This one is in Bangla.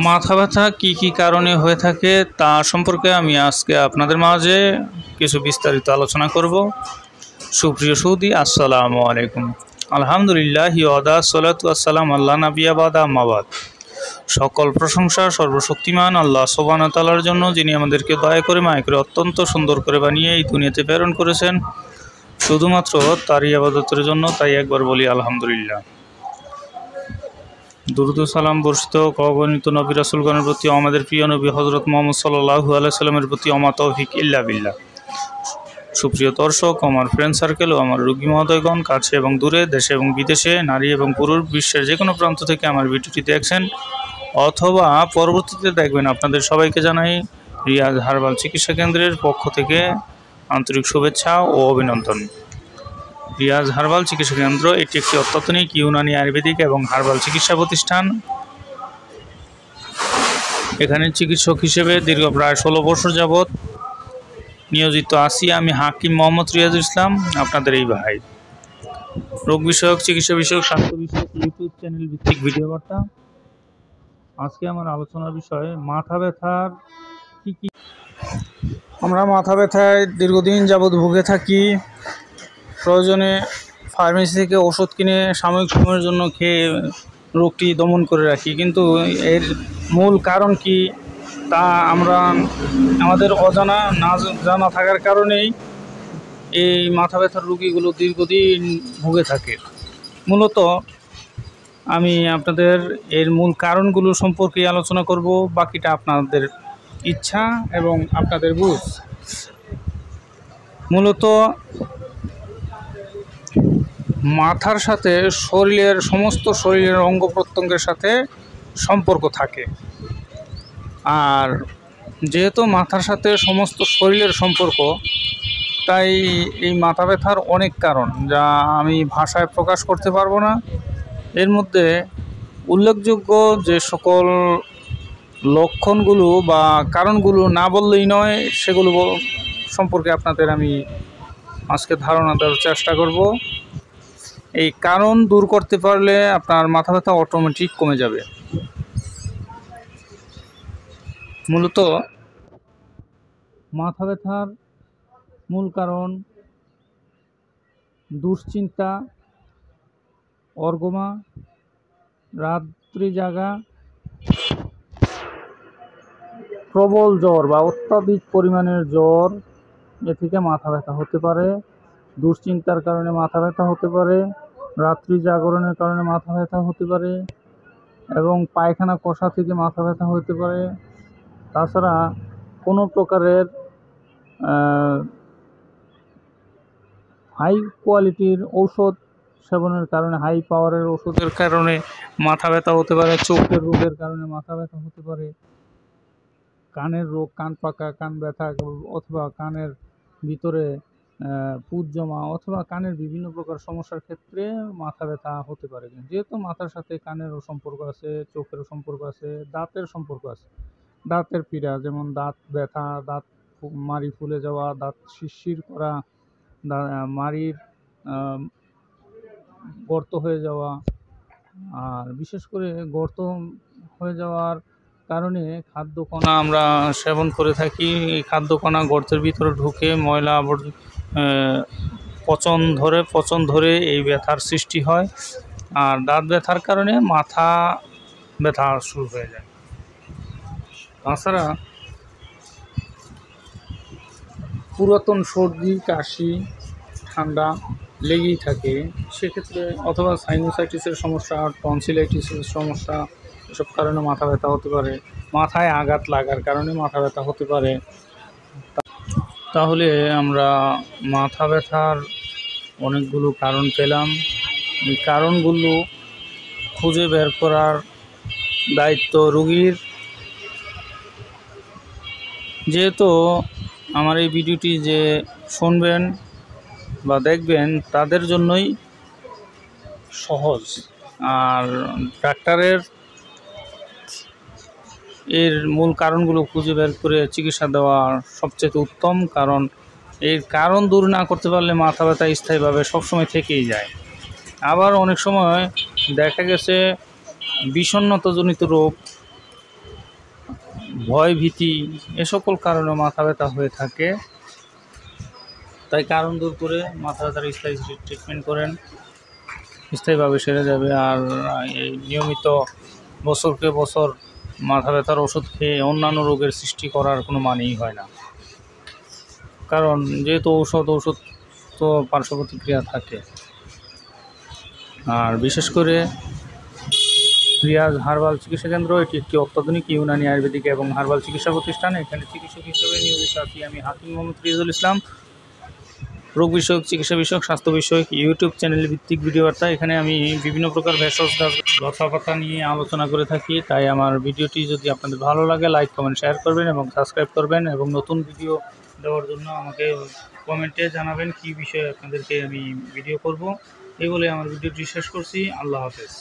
মাথা ব্যথা কি কারণে হয়ে থাকে তা সম্পর্কে আমি আজকে আপনাদের মাঝে কিছু বিস্তারিত আলোচনা করব। সুপ্রিয় সৌদি, আসসালামু আলাইকুম। আলহামদুলিল্লাহ ওয়াদা সালাতু আসসালাম আল্লাহ নাবিয়া বাদা আম্মাবাদ। সকল প্রশংসা সর্বশক্তিমান আল্লাহ সুবহানাহু ওয়া তাআলার জন্য, যিনি আমাদেরকে দয়া করে মায়া করে অত্যন্ত সুন্দর করে বানিয়ে এই দুনিয়াতে প্রেরণ করেছেন শুধুমাত্র তারই ইবাদতের জন্য। তাই একবার বলি আলহামদুলিল্লাহ। দুরূদ ও সালাম বর্ষিত অগণিত নবী রাসূলগণের প্রতি, আমাদের প্রিয় নবী হযরত মুহাম্মদ সাল্লাল্লাহু আলাইহি সাল্লামের প্রতি, আমা তৌফিক ইল্লা বিল্লাহ। সুপ্রিয় দর্শক, আমার ফ্রেন্ড সার্কেল ও আমার রোগী মহোদয়গণ, কাছে এবং দূরে, দেশে এবং বিদেশে, নারী এবং পুরুষ, বিশ্বের যে কোনো প্রান্ত থেকে আমার ভিডিওটি দেখছেন অথবা পরবর্তীতে দেখবেন, আপনাদের সবাইকে জানাই রিয়াজ হার্বাল চিকিৎসা কেন্দ্রের পক্ষ থেকে আন্তরিক শুভেচ্ছা ও অভিনন্দন। রিয়াজ হার্বাল চিকিৎসা কেন্দ্র এটি একটি অত্যাধুনিক ইউনানি আয়ুর্বেদিক এবং হার্বাল চিকিৎসা প্রতিষ্ঠান। এখানে চিকিৎসক হিসেবে দীর্ঘ প্রায় 16 বছর যাবৎ নিয়োজিত আছি আমি, হাকিম মোহাম্মদ রিয়াজুল ইসলাম, আপনাদের এই ভাই। রোগ বিষয়ক, চিকিৎসা বিষয়ক, স্বাস্থ্য বিষয়ক ইউটিউব চ্যানেল ভিত্তিক ভিডিও বার্তা। আজকে আমার আলোচনার বিষয় মাথা ব্যথার কি। আমরা মাথা ব্যথায় দীর্ঘদিন যাবৎ ভুগে থাকি। প্রয়োজনে ফার্মেসি থেকে ওষুধ কিনে সাময়িক সময়ের জন্য খেয়ে রোগটি দমন করে রাখি, কিন্তু এর মূল কারণ কি তা আমরা আমাদের অজানা না জানা থাকার কারণেই এই মাথা ব্যথার রোগীগুলো দীর্ঘদিন ভুগে থাকে। মূলত আমি আপনাদের এর মূল কারণগুলো সম্পর্কে আলোচনা করব, বাকিটা আপনাদের ইচ্ছা এবং আপনাদের বুঝ। মূলত মাথার সাথে সমস্ত শরীরের অঙ্গ প্রত্যঙ্গের সাথে সম্পর্ক থাকে, আর যেহেতু মাথার সাথে সমস্ত শরীরের সম্পর্ক, তাই এই মাথা ব্যথার অনেক কারণ যা আমি ভাষায় প্রকাশ করতে পারবো না। এর মধ্যে উল্লেখযোগ্য যে সকল লক্ষণগুলো বা কারণগুলো না বললেই নয়, সেগুলো সম্পর্কে আপনাদের আমি আজকে ধারণা দেওয়ার চেষ্টা করব। এই কারণ দূর করতে পারলে আপনার মাথা ব্যথা অটোমেটিক কমে যাবে। মূলত মাথা ব্যথার মূল কারণ দুশ্চিন্তা, অর্গমা, রাত্রি জাগা, প্রবল জ্বর বা অত্যাধিক পরিমাণের জ্বর, এ থেকে মাথা ব্যথা হতে পারে। দুশ্চিন্তার কারণে মাথা ব্যথা হতে পারে, রাত্রি জাগরণের কারণে মাথা ব্যথা হতে পারে, এবং পায়খানা কষা থেকে মাথা ব্যথা হতে পারে। তাছাড়া কোনো প্রকারের হাই কোয়ালিটির ঔষধ সেবনের কারণে, হাই পাওয়ারের ওষুধের কারণে মাথা ব্যথা হতে পারে। চোখের রোগের কারণে মাথা ব্যথা হতে পারে। কানের রোগ, কান পাকা, কান ব্যথা, অথবা কানের ভিতরে পুঁজ জমা, অথবা কানের বিভিন্ন প্রকার সমস্যার ক্ষেত্রে মাথা ব্যথা হতে পারে। যেহেতু মাথার সাথে কানেরও সম্পর্ক আছে, চোখেরও সম্পর্ক আছে, দাঁতের সম্পর্ক আছে। দাঁতের পীড়া, যেমন দাঁত ব্যথা, দাঁত মাড়ি ফুলে যাওয়া, দাঁত শিরশির করা, মাড়ির গর্ত হয়ে যাওয়া, আর বিশেষ করে গর্ত হয়ে যাওয়ার কারণে খাদ্যকণা আমরা সেবন করে থাকি। এই খাদ্যকণা গর্তের ভিতরে ঢুকে ময়লা পচন ধরে এই ব্যথার সৃষ্টি হয়। আর দাঁত ব্যথার কারণে মাথা ব্যথা শুরু হয়ে যায়। তাছাড়া পুরাতন সর্দি, কাশি, ঠান্ডা লেগেই থাকে, সেক্ষেত্রে অথবা সাইনোসাইটিসের সমস্যা, টনসিলাইটিসের সমস্যা, এসব কারণে মাথা ব্যথা হতে পারে। মাথায় আঘাত লাগার কারণে মাথা ব্যথা হতে পারে। তাহলে আমরা মাথা ব্যথার অনেকগুলো কারণ পেলাম। এই কারণগুলো খুঁজে বের করার দায়িত্ব রোগীর। যেহেতু আমার এই ভিডিওটি যে শুনবেন বা দেখবেন তাদের জন্যই সহজ, আর ডাক্তারের এর মূল কারণগুলো খুঁজে বের করে চিকিৎসা দেওয়া সবচেয়ে উত্তম, কারণ এর কারণ দূর না করতে পারলে মাথা ব্যথা স্থায়ীভাবে সবসময় থেকেই যায়। আবার অনেক সময় দেখা গেছে বিষণ্ণতাজনিত রোগ, ভয় ভীতি এ সকল কারণে মাথা ব্যথা হয়ে থাকে। তাই কারণ দূর করে মাথা ব্যথার স্থায়ী ট্রিটমেন্ট করেন, স্থায়ীভাবে সেরে যাবে। আর এই নিয়মিত বছরকে বছর মাথা ব্যথার ওষুধ খেয়ে অন্যান্য রোগের সৃষ্টি করার কোনো মানেই হয় না, কারণ যেহেতু ওষুধ তো পার্শ্ব প্রতিক্রিয়া থাকে। আর বিশেষ করে রিয়াজ হার্বাল চিকিৎসা কেন্দ্র এটি একটি অত্যাধুনিক ইউনানি আয়ুর্বেদিক এবং হার্বাল চিকিৎসা প্রতিষ্ঠান। এখানে চিকিৎসক হিসেবে নিয়োজিত আছি আমি হাকিম মোহাম্মদ রিয়াজুল ইসলাম। রোগ বিষয়ক, চিকিৎসা বিষয়ক, স্বাস্থ্য বিষয়ক ইউটিউব চ্যানেল ভিত্তিক ভিডিও বার্তা। এখানে আমি বিভিন্ন প্রকার ভেষজ গাছ, লতাপাতা নিয়ে আলোচনা করে থাকি। তাই আমার ভিডিওটি যদি আপনাদের ভালো লাগে লাইক, কমেন্ট, শেয়ার করবেন এবং সাবস্ক্রাইব করবেন, এবং নতুন ভিডিও দেওয়ার জন্য আমাকে কমেন্টে জানাবেন কী বিষয়ে আপনাদেরকে আমি ভিডিও করব। এই বলে আমার ভিডিওটি শেষ করছি। আল্লাহ হাফেজ।